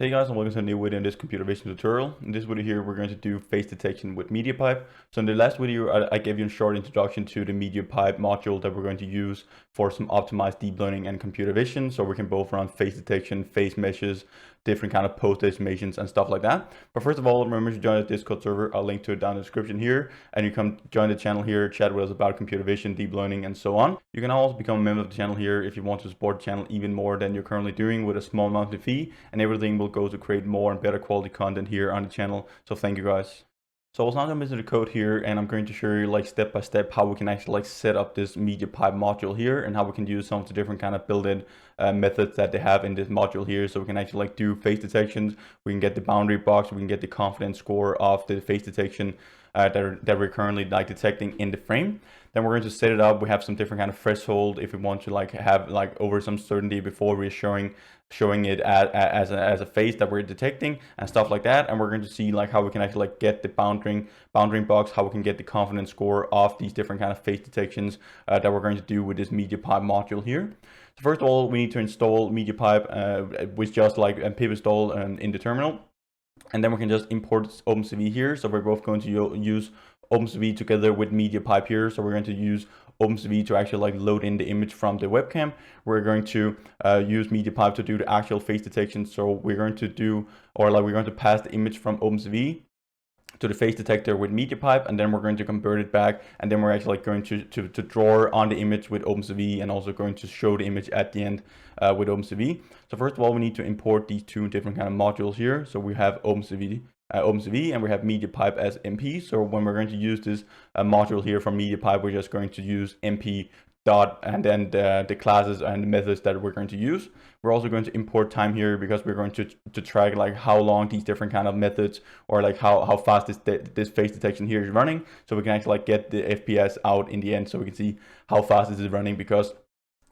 Hey guys, and welcome to a new video in this computer vision tutorial. In this video here, we're going to do face detection with MediaPipe. So in the last video, I gave you a short introduction to the MediaPipe module that we're going to use for some optimized deep learning and computer vision. So we can both run face detection, face meshes, different kind of post estimations and stuff like that. But first of all, remember to join the Discord server. I'll link to it down in the description here. And you come join the channel here, chat with us about computer vision, deep learning, and so on. You can also become a member of the channel here if you want to support the channel even more than you're currently doing with a small monthly fee. And everything will go to create more and better quality content here on the channel. So thank you guys. So I was now going to into the code here, and I'm going to show you like step by step how we can actually like set up this MediaPipe module here and how we can use some of the different kind of built-in methods that they have in this module here. So we can actually like do face detections, we can get the boundary box, we can get the confidence score of the face detection that we're currently like detecting in the frame. Then we're going to set it up. We have some different kind of threshold if we want to like have like over some certainty before we're showing it as a face that we're detecting and stuff like that. And we're going to see like how we can actually like get the boundary box, how we can get the confidence score of these different kind of face detections that we're going to do with this MediaPipe module here. So first of all, we need to install MediaPipe with just like a pip install in the terminal. And then we can just import OpenCV here. So we're both going to use OpenCV together with MediaPipe here. So we're going to use OpenCV to actually like load in the image from the webcam. We're going to use MediaPipe to do the actual face detection. So we're going to do, or like we're going to pass the image from OpenCV to the face detector with MediaPipe, and then we're going to convert it back, and then we're actually like going to draw on the image with OpenCV and also going to show the image at the end with OpenCV. So first of all, we need to import these two different kind of modules here. So we have OpenCV and we have MediaPipe as MP. So when we're going to use this module here from MediaPipe, we're just going to use MP dot and then the classes and the methods that we're going to use. We're also going to import time here because we're going to track like how long these different kind of methods or like how fast this face detection here is running, so we can actually like get the FPS out in the end, so we can see how fast this is running, because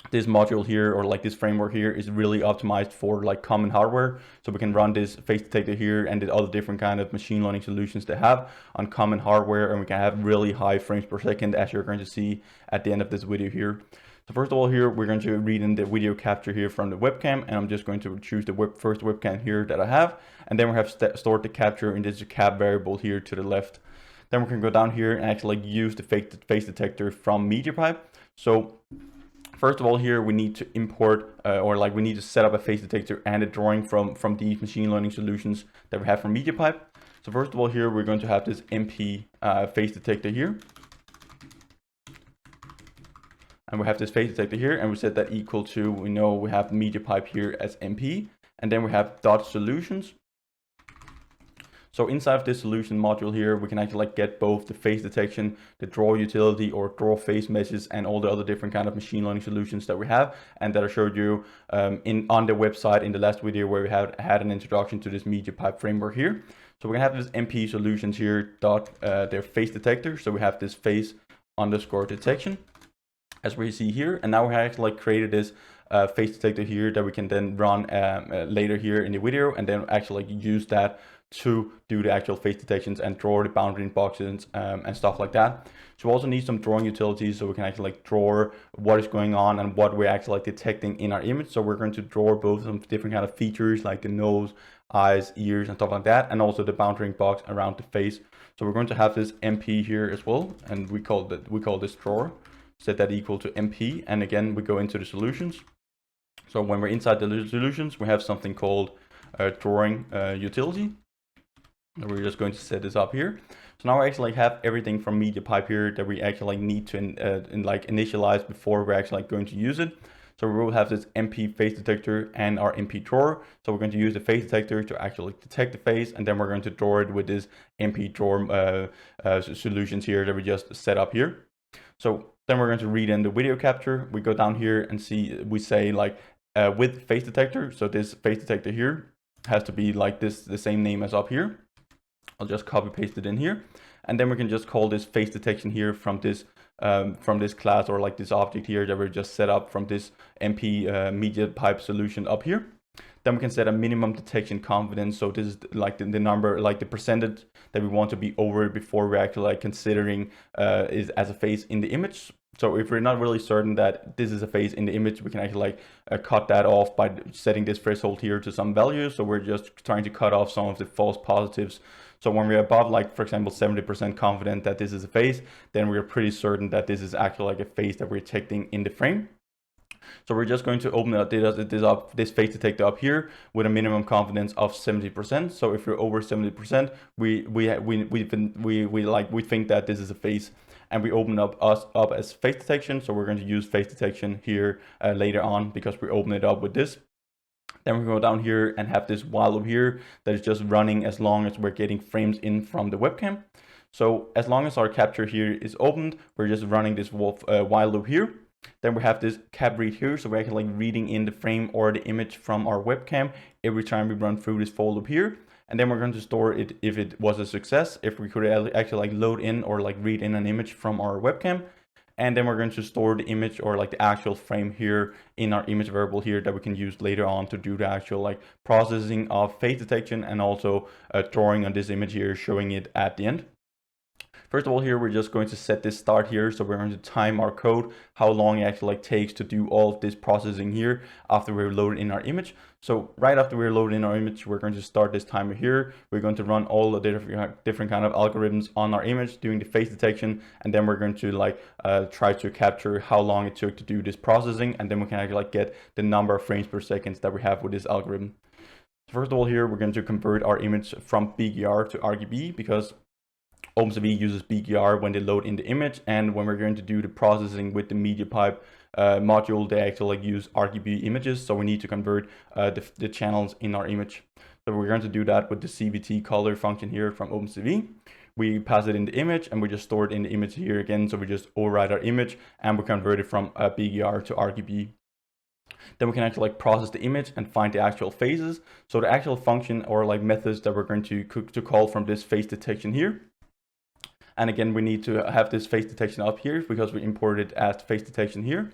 this module here or like this framework here is really optimized for like common hardware. So we can run this face detector here and the other different kind of machine learning solutions they have on common hardware, and we can have really high frames per second, as you're going to see at the end of this video here. So first of all here, we're going to read in the video capture here from the webcam, and I'm just going to choose the first webcam here that I have, and then we have stored the capture in this cap variable here to the left. Then we can go down here and actually like use the face detector from MediaPipe. So first of all here, we need to import or like we need to set up a face detector and a drawing from these machine learning solutions that we have from MediaPipe. So first of all here, we're going to have this MP face detector here. And we have this face detector here, and we set that equal to, we know we have MediaPipe here as MP, and then we have dot solutions. So inside of this solution module here, we can actually like get both the face detection, the draw utility or draw face meshes, and all the other different kind of machine learning solutions that we have, and that I showed you on the website in the last video where we had an introduction to this MediaPipe framework here. So we're gonna have this MP solutions here dot their face detector. So we have this face underscore detection, as we see here, and now we have actually like created this face detector here that we can then run later here in the video, and then actually like use that to do the actual face detections and draw the boundary boxes and stuff like that. So we also need some drawing utilities, so we can actually like draw what is going on and what we're actually like detecting in our image. So we're going to draw both some different kind of features like the nose, eyes, ears, and stuff like that, and also the boundary box around the face. So we're going to have this MP here as well, and we call this drawer. Set that equal to MP, and again we go into the solutions. So when we're inside the solutions, we have something called drawing utility. And we're just going to set this up here. So now we actually have everything from MediaPipe here that we actually need to like initialize before we're actually going to use it. So we will have this MP face detector and our MP drawer. So we're going to use the face detector to actually detect the face, and then we're going to draw it with this MP drawer solutions here that we just set up here. So then we're going to read in the video capture. We go down here and see, we say like with face detector. So this face detector here has to be like this, the same name as up here. I'll just copy paste it in here, and then we can just call this face detection here from this class or like this object here that we just set up from this MP MediaPipe solution up here. Then we can set a minimum detection confidence. So this is like the number, like the percentage that we want to be over before we're actually like considering is as a phase in the image. So if we're not really certain that this is a phase in the image, we can actually like cut that off by setting this threshold here to some value. So we're just trying to cut off some of the false positives. So when we're above, like for example, 70% confident that this is a phase, then we're pretty certain that this is actually like a phase that we're detecting in the frame. So we're just going to open this phase detector up here with a minimum confidence of 70%. So if you're over 70%, we think that this is a phase, and we open up as phase detection. So we're going to use phase detection here later on because we open it up with this. Then we go down here and have this while loop here that is just running as long as we're getting frames in from the webcam. So as long as our capture here is opened, we're just running this while loop here. Then we have this cap read here, so we're actually like reading in the frame or the image from our webcam every time we run through this for loop here. And then we're going to store it if it was a success, if we could actually like load in or like read in an image from our webcam. And then we're going to store the image or like the actual frame here in our image variable here that we can use later on to do the actual like processing of phase detection and also drawing on this image here, showing it at the end. First of all, here we're just going to set this start here. So we're going to time our code, how long it actually like takes to do all of this processing here after we're loaded in our image. So right after we're loaded in our image, we're going to start this timer here. We're going to run all the different kind of algorithms on our image doing the phase detection. And then we're going to like try to capture how long it took to do this processing. And then we can actually like get the number of frames per second that we have with this algorithm. First of all, here we're going to convert our image from BGR to RGB because OpenCV uses BGR when they load in the image, and when we're going to do the processing with the MediaPipe module, they actually like use RGB images, so we need to convert the channels in our image. So we're going to do that with the CVT color function here from OpenCV. We pass it in the image and we just store it in the image here again, so we just override our image and we convert it from BGR to RGB. Then we can actually like process the image and find the actual phases. So the actual function or like methods that we're going to call from this phase detection here. And again, we need to have this phase detection up here because we imported it as phase detection here.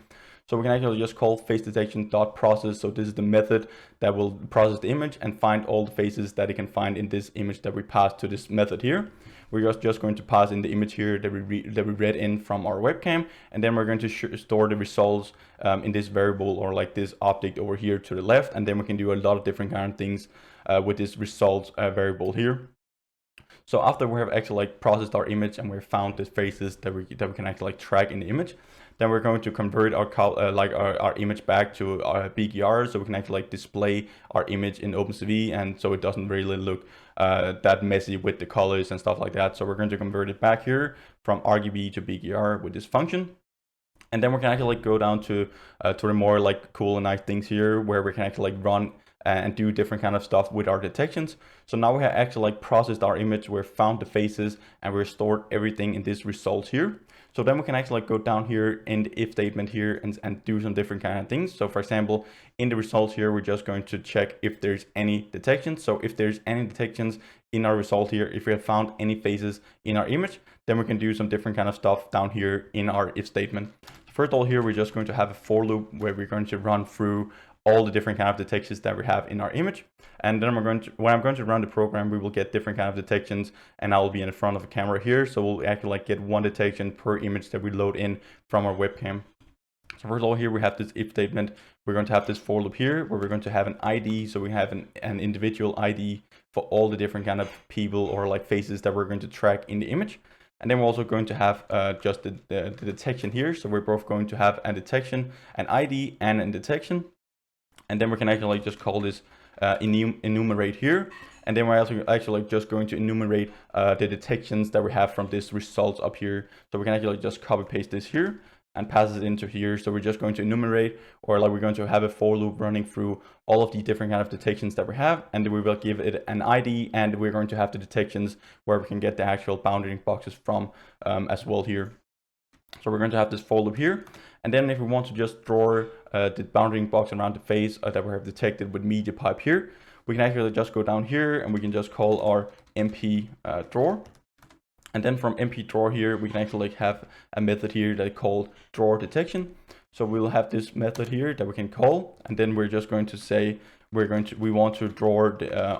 So we can actually just call phase detection.process. So this is the method that will process the image and find all the phases that it can find in this image that we pass to this method here. We're just going to pass in the image here that we read in from our webcam, and then we're going to store the results in this variable or like this object over here to the left, and then we can do a lot of different kind of things with this results variable here. So after we have actually like processed our image and we've found the phases that we can actually like track in the image, then we're going to convert our image back to our BGR, so we can actually like display our image in OpenCV, and so it doesn't really look that messy with the colors and stuff like that. So we're going to convert it back here from RGB to BGR with this function. And then we can actually like go down to the more like cool and nice things here where we can actually like run and do different kind of stuff with our detections. So now we have actually like processed our image, we've found the faces, and we've stored everything in this results here. So then we can actually like go down here in the if statement here and do some different kind of things. So for example, in the results here, we're just going to check if there's any detections. So if there's any detections in our result here, if we have found any faces in our image, then we can do some different kind of stuff down here in our if statement. First of all, here we're just going to have a for loop where we're going to run through all the different kind of detections that we have in our image. And then when I'm going to run the program, we will get different kind of detections, and I will be in the front of the camera here. So we'll actually like get one detection per image that we load in from our webcam. So first of all, here we have this if statement. We're going to have this for loop here where we're going to have an ID. So we have an individual ID for all the different kind of people or like faces that we're going to track in the image. And then we're also going to have just the detection here. So we're both going to have a detection, an ID, and a detection. And then we can actually just call this enumerate here. And then we're also actually just going to enumerate the detections that we have from this results up here. So we can actually just copy paste this here and pass it into here. So we're just going to enumerate, or like we're going to have a for loop running through all of the different kind of detections that we have. And then we will give it an ID, and we're going to have the detections where we can get the actual bounding boxes from as well here. So we're going to have this for loop here. And then if we want to just draw the bounding box around the face that we have detected with MediaPipe here, we can actually just go down here and we can just call our MP draw. And then from MP draw here, we can actually have a method here that called draw detection. So we'll have this method here that we can call, and then we're just going to say we want to draw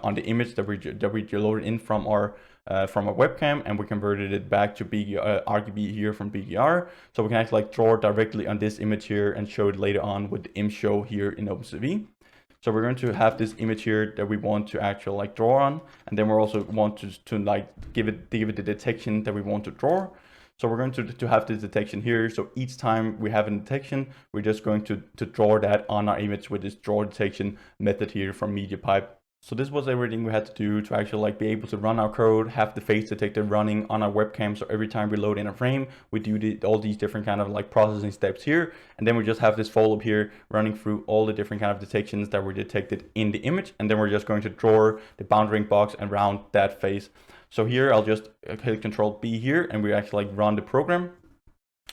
on the image that we loaded in from our webcam, and we converted it back to RGB here from BGR, so we can actually like draw directly on this image here and show it later on with the image show here in OpenCV. So we're going to have this image here that we want to actually like draw on, and then we also want to like give it the detection that we want to draw. So we're going to have this detection here. So each time we have a detection, we're just going to draw that on our image with this draw detection method here from MediaPipe. So this was everything we had to do to actually like be able to run our code, have the face detector running on our webcam. So every time we load in a frame, we do all these different kind of like processing steps here. And then we just have this follow-up here running through all the different kind of detections that were detected in the image. And then we're just going to draw the bounding box around that face. So here I'll just hit Control B here, and we actually like run the program.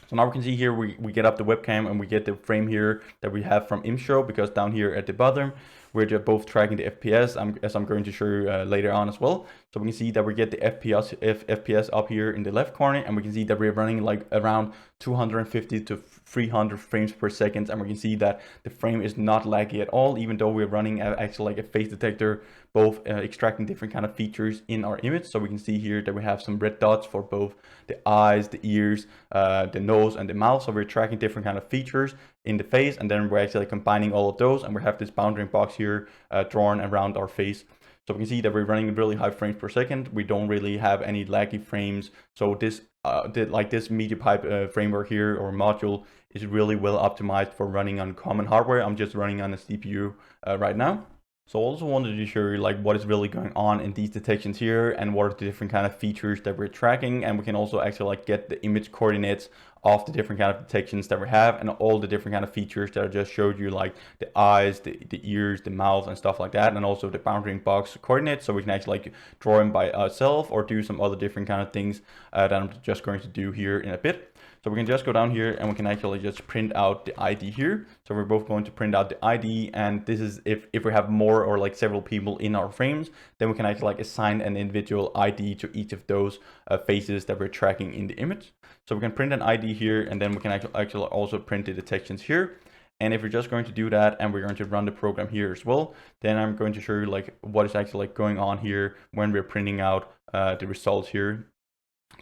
So now we can see here we get up the webcam and we get the frame here that we have from ImShow, because down here at the bottom we're just both tracking the FPS, as I'm going to show you later on as well. So we can see that we get the FPS up here in the left corner, and we can see that we're running like around 250 to 300 frames per second, and we can see that the frame is not laggy at all, even though we're running actually like a face detector, both extracting different kind of features in our image. So we can see here that we have some red dots for both the eyes, the ears, the nose, and the mouth. So we're tracking different kind of features in the face, and then we're actually combining all of those, and we have this bounding box here drawn around our face. So we can see that we're running really high frames per second. We don't really have any laggy frames. So this this MediaPipe framework here, or module, is really well optimized for running on common hardware. I'm just running on a CPU right now. So I also wanted to show you like what is really going on in these detections here, and what are the different kind of features that we're tracking. And we can also actually like get the image coordinates of the different kind of detections that we have, and all the different kind of features that I just showed you, like the eyes, the ears, the mouth, and stuff like that, and also the bounding box coordinates. So we can actually like draw them by ourselves, or do some other different kind of things that I'm just going to do here in a bit. So we can just go down here and we can actually just print out the ID here. So we're both going to print out the ID, and this is if we have more or like several people in our frames, then we can actually like assign an individual ID to each of those faces that we're tracking in the image. So we can print an ID here, and then we can actually also print the detections here. And if we're just going to do that, and we're going to run the program here as well, then I'm going to show you like what is actually like going on here when we're printing out the results here.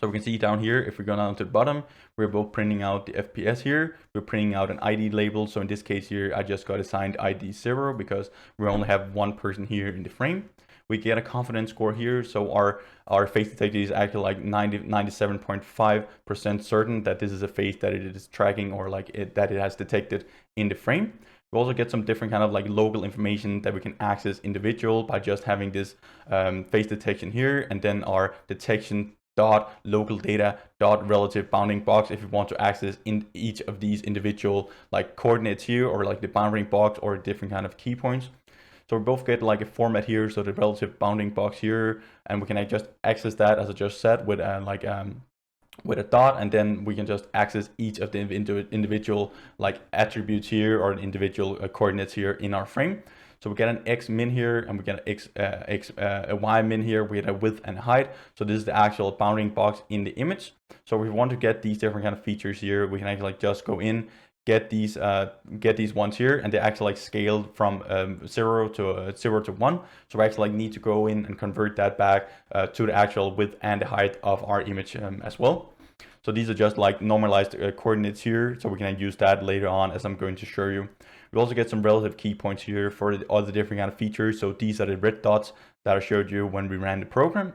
So we can see down here, if we go down to the bottom, we're both printing out the FPS here. We're printing out an ID label. So in this case here, I just got assigned ID 0 because we only have one person here in the frame. We get a confidence score here. So our face detector is actually like 97.5% certain that this is a face that it is tracking, or like that it has detected in the frame. We also get some different kind of like local information that we can access individual by just having this face detection here, and then our detection dot local data dot relative bounding box if you want to access in each of these individual like coordinates here, or like the bounding box or different kind of key points. So we both get like a format here, so the relative bounding box here, and we can just access that, as I just said, with with a dot, and then we can just access each of the individual like attributes here, or individual coordinates here in our frame. So we get an X min here, and we get a Y min here. We get a width and a height. So this is the actual bounding box in the image. So if we want to get these different kind of features here, we can actually like just go in, get these ones here, and they actually like scale from 0 to 1. So we actually like need to go in and convert that back to the actual width and the height of our image as well. So these are just like normalized coordinates here, so we can use that later on, as I'm going to show you. We also get some relative key points here for all the different kind of features. So these are the red dots that I showed you when we ran the program.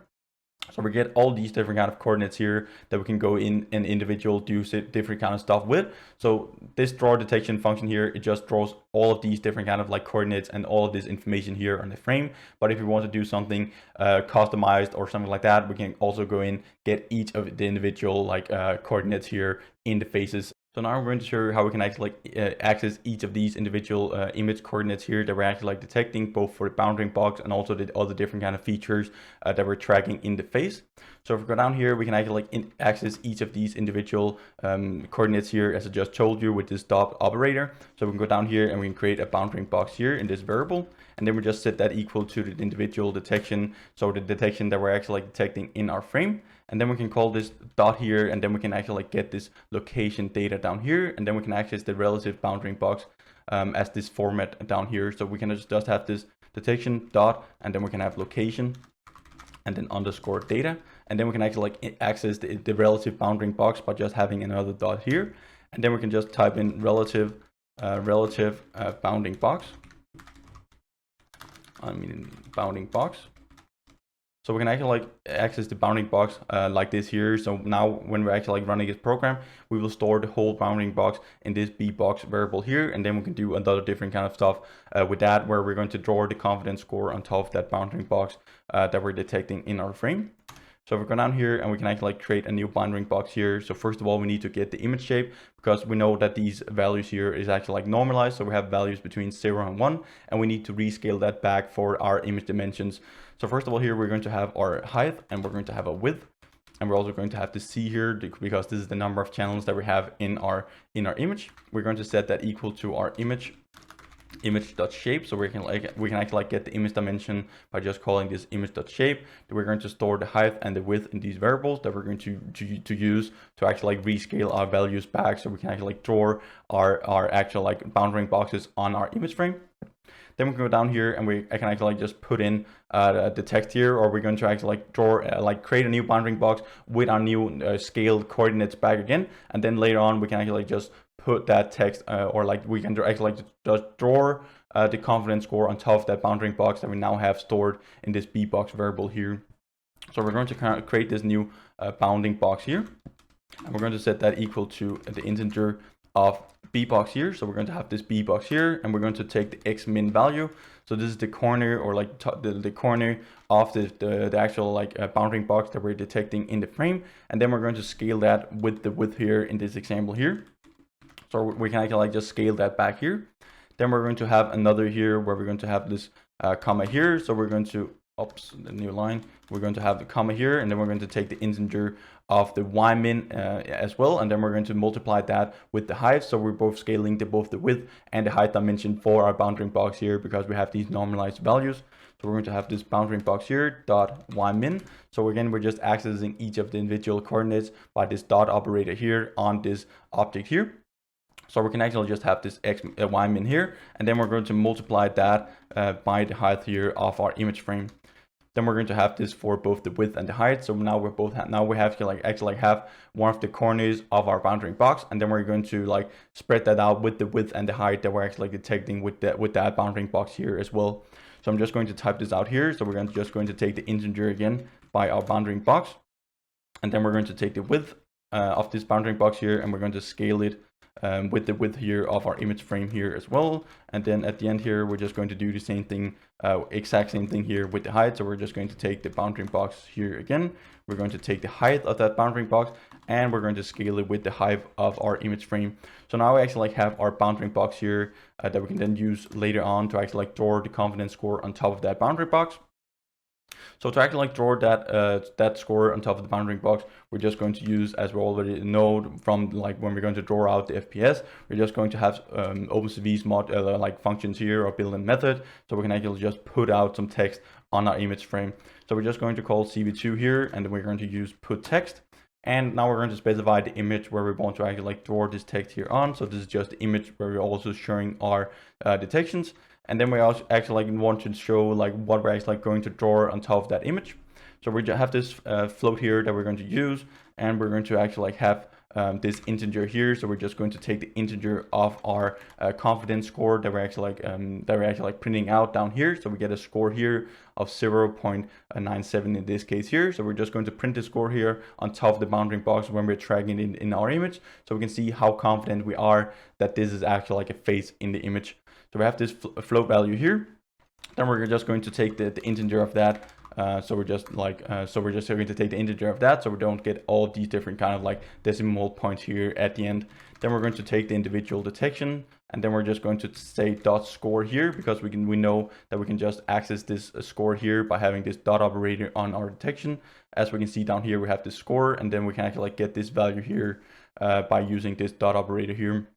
So we get all these different kind of coordinates here that we can go in and individual do different kind of stuff with. So this draw detection function here, it just draws all of these different kind of like coordinates and all of this information here on the frame. But if we want to do something customized or something like that, we can also go in, get each of the individual like coordinates here in the faces. So now I'm going to show you how we can actually like access each of these individual image coordinates here that we're actually like detecting, both for the bounding box and also the other different kind of features that we're tracking in the face. So if we go down here, we can actually like access each of these individual coordinates here, as I just told you, with this dot operator. So we can go down here and we can create a bounding box here in this variable, and then we just set that equal to the individual detection, so the detection that we're actually like detecting in our frame. And then we can call this dot here, and then we can actually like get this location data down here, and then we can access the relative bounding box as this format down here. So we can just have this detection dot, and then we can have location, and then underscore data, and then we can actually like access the relative bounding box by just having another dot here, and then we can just type in relative bounding box. Bounding box. So we can actually like access the bounding box like this here. So now when we're actually like running this program, we will store the whole bounding box in this bbox variable here, and then we can do another different kind of stuff with that, where we're going to draw the confidence score on top of that bounding box that we're detecting in our frame. So if we go down here, and we can actually like create a new bounding box here. So first of all, we need to get the image shape, because we know that these values here is actually like normalized. So we have values between 0 and 1, and we need to rescale that back for our image dimensions. So first of all, here we're going to have our height, and we're going to have a width, and we're also going to have the C here, because this is the number of channels that we have in our image. We're going to set that equal to our image.shape. So we can actually like get the image dimension by just calling this image.shape. We're going to store the height and the width in these variables that we're going to use to actually like rescale our values back, so we can actually like draw our actual like bounding boxes on our image frame. Then we can go down here, and I can actually like just put in the text here, or we're going to actually like draw create a new bounding box with our new scaled coordinates back again, and then later on we can actually like just put that text or like we can actually like just draw the confidence score on top of that bounding box that we now have stored in this bbox variable here. So we're going to kind of create this new bounding box here, and we're going to set that equal to the integer of bbox here. So we're going to have this bbox here, and we're going to take the x min value. So this is the corner, or like the corner of the actual like bounding box that we're detecting in the frame, and then we're going to scale that with the width here in this example here. So we can actually like just scale that back here. Then we're going to have another here where we're going to have this comma here. So we're going to, the new line, we're going to have the comma here, and then we're going to take the integer of the y min as well, and then we're going to multiply that with the height. So we're both scaling both the width and the height dimension for our bounding box here, because we have these normalized values. So we're going to have this bounding box here dot y min. So again, we're just accessing each of the individual coordinates by this dot operator here on this object here. So we can actually just have this y min here, and then we're going to multiply that by the height here of our image frame. Then we're going to have this for both the width and the height. So now we have to like actually have one of the corners of our bounding box, and then we're going to like spread that out with the width and the height that we're actually detecting with that bounding box here as well. So I'm just going to type this out here. So we're just going to take the integer again by our bounding box, and then we're going to take the width of this bounding box here, and we're going to scale it with the width here of our image frame here as well. And then at the end here, we're just going to do the same thing, exact same thing here with the height. So we're just going to take the bounding box here again. We're going to take the height of that bounding box, and we're going to scale it with the height of our image frame. So now we actually like have our bounding box here that we can then use later on to actually like draw the confidence score on top of that boundary box. So to actually like draw that score on top of the bounding box, we're just going to use, as we already know from like when we're going to draw out the FPS, we're just going to have OpenCV's like functions here, or built-in method, so we can actually just put out some text on our image frame. So we're just going to call CV2 here, and then we're going to use put text. And now we're going to specify the image where we want to actually like draw this text here on. So this is just the image where we're also showing our detections. And then we also actually like want to show like what we're actually like going to draw on top of that image. So we just have this float here that we're going to use, and we're going to actually like have this integer here. So we're just going to take the integer of our confidence score that we're actually like printing out down here. So we get a score here of 0.97 in this case here. So we're just going to print the score here on top of the bounding box when we're tracking it in our image, so we can see how confident we are that this is actually like a face in the image. So we have this float value here. Then we're just going to take the integer of that. So we're just going to take the integer of that, so we don't get all these different kind of like decimal points here at the end. Then we're going to take the individual detection, and then we're just going to say dot score here, because we know that we can just access this score here by having this dot operator on our detection. As we can see down here, we have this score, and then we can actually like get this value here by using this dot operator here.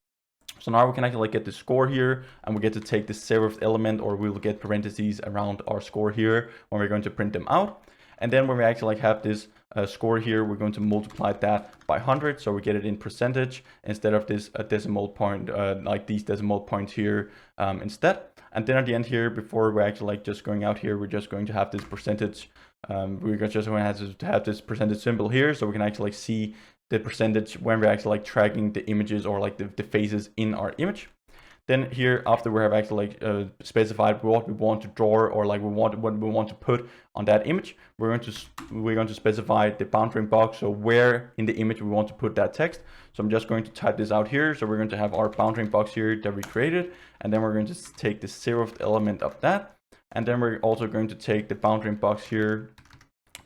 So now we can actually like get the score here, and we get to take the 0th element, or we will get parentheses around our score here when we're going to print them out. And then when we actually like have this score here, we're going to multiply that by 100, so we get it in percentage instead of this decimal point, like these decimal points here instead. And then at the end here, before we're actually like just going out here, we're just going to have this percentage. We're just going to have this percentage symbol here, so we can actually like see the percentage when we're actually like tracking the images or like the faces in our image. Then here, after we have actually like specified what we want to draw or like what we want to put on that image, we're going to specify the bounding box, so where in the image we want to put that text. So I'm just going to type this out here. So we're going to have our bounding box here that we created, and then we're going to take the 0th element of that, and then we're also going to take the bounding box here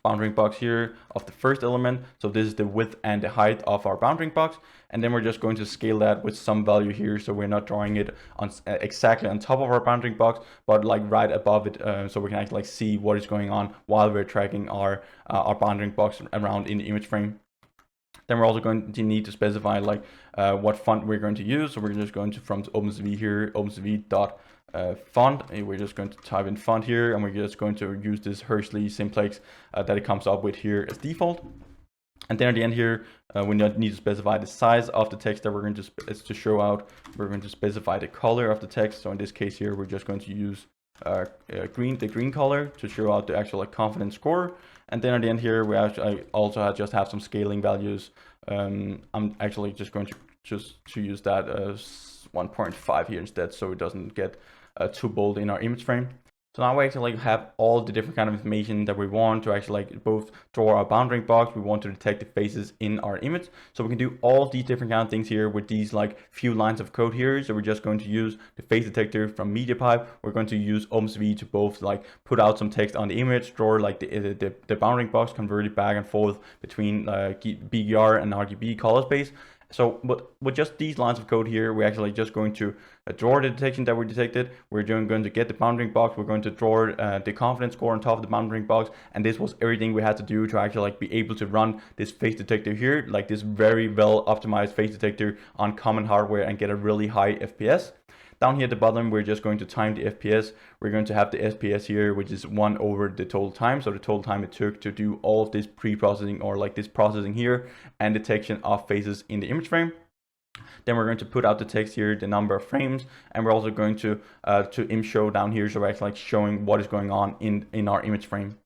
of the first element. So this is the width and the height of our bounding box, and then we're just going to scale that with some value here, so we're not drawing it on exactly on top of our bounding box, but like right above it, so we can actually like see what is going on while we're tracking our bounding box around in the image frame. Then we're also going to need to specify like what font we're going to use. So we're just going to from OpenCV here, OpenCV.font. We're just going to type in font here, and we're just going to use this Hershey simplex that it comes up with here as default. And then at the end here, we need to specify the size of the text that we're going to show out. We're going to specify the color of the text. So in this case here, we're just going to use the green color to show out the actual like confidence score. And then at the end here, we actually also just have some scaling values. I'm actually just going to use that as 1.5 here instead, so it doesn't get too bold in our image frame. So now we actually have all the different kind of information that we want to actually like both draw our bounding box. We want to detect the faces in our image. So we can do all these different kind of things here with these like few lines of code here. So we're just going to use the face detector from MediaPipe. We're going to use OpenCV to both like put out some text on the image, draw like the bounding box, convert it back and forth between BGR and RGB color space. So with just these lines of code here, we're actually just going to draw the detection that we detected. We're going to get the bounding box. We're going to draw the confidence score on top of the bounding box. And this was everything we had to do to actually like be able to run this face detector here, like this very well optimized face detector on common hardware and get a really high FPS. Down here at the bottom, we're just going to time the FPS. We're going to have the FPS here, which is 1 over the total time. So the total time it took to do all of this pre-processing or like this processing here and detection of faces in the image frame. Then we're going to put out the text here, the number of frames, and we're also going to image show down here. So we're actually like showing what is going on in our image frame.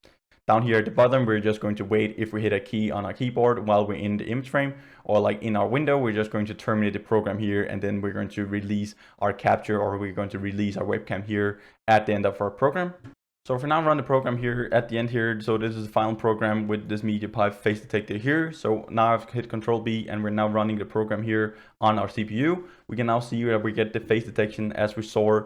Down here at the bottom, we're just going to wait if we hit a key on our keyboard while we're in the image frame, or like in our window, we're just going to terminate the program here, and then we're going to release our capture, or we're going to release our webcam here at the end of our program. So for now, run the program here at the end here. So this is the final program with this MediaPipe face detector here. So now I've hit Control B and we're now running the program here on our CPU. We can now see that we get the face detection as we saw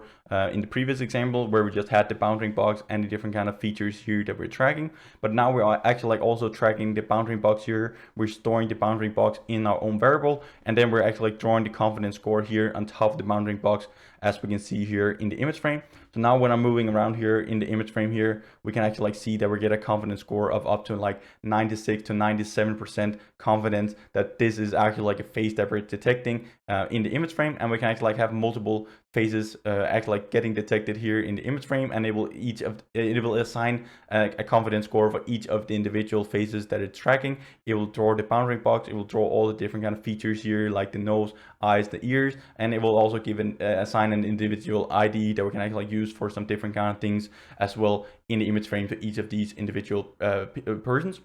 in the previous example, where we just had the bounding box and the different kind of features here that we're tracking. But now we are actually like also tracking the bounding box here. We're storing the bounding box in our own variable, and then we're actually like drawing the confidence score here on top of the bounding box, as we can see here in the image frame. So now when I'm moving around here in the image frame here, we can actually like see that we get a confidence score of up to like 96 to 97% confidence that this is actually like a face that we're detecting in the image frame. And we can actually like have multiple faces actually like getting detected here in the image frame, and it will assign a confidence score for each of the individual faces that it's tracking. It will draw the bounding box, it will draw all the different kind of features here, like the nose, eyes, the ears, and it will also give assign an individual ID that we can actually like use for some different kind of things as well in the image frame for each of these individual persons.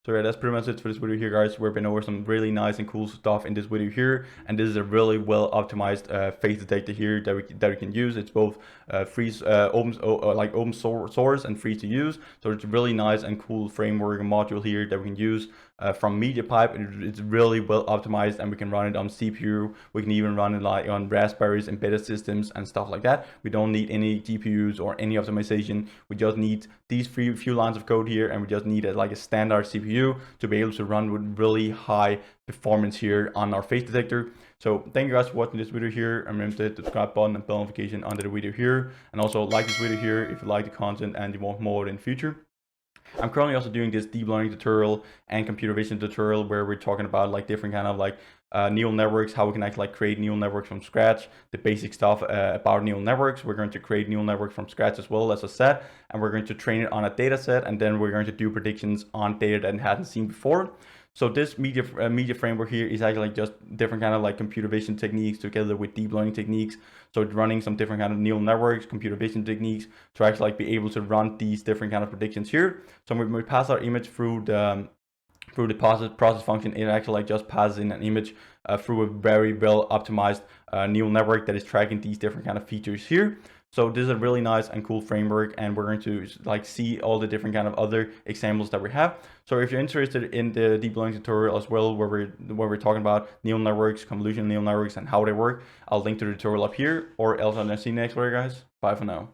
So yeah, that's pretty much it for this video here, guys. We've been over some really nice and cool stuff in this video here, and this is a really well optimized face detector here that we can use. It's both open source and free to use. So it's a really nice and cool framework and module here that we can use from MediaPipe. It's really well optimized, and we can run it on CPU. We can even run it like on Raspberries, embedded systems, and stuff like that. We don't need any GPUs or any optimization. We just need these few lines of code here, and we just need like a standard CPU to be able to run with really high performance here on our face detector. So thank you guys for watching this video here, and remember to hit the subscribe button and bell notification under the video here, and also like this video here if you like the content and you want more in the future. I'm currently also doing this deep learning tutorial and computer vision tutorial where we're talking about like different kind of like neural networks, how we can actually like create neural networks from scratch, the basic stuff about neural networks. We're going to create neural networks from scratch as well, as I said, and we're going to train it on a data set, and then we're going to do predictions on data that it hasn't seen before. So this media framework here is actually like just different kind of like computer vision techniques together with deep learning techniques. So it's running some different kind of neural networks, computer vision techniques to actually like be able to run these different kind of predictions here. So when we pass our image through the process function, it actually like just passes in an image through a very well optimized neural network that is tracking these different kind of features here. So this is a really nice and cool framework, and we're going to like see all the different kind of other examples that we have. So if you're interested in the deep learning tutorial as well, where we're talking about neural networks, convolutional neural networks, and how they work, I'll link to the tutorial up here, or else I'll see you next week, guys. Bye for now.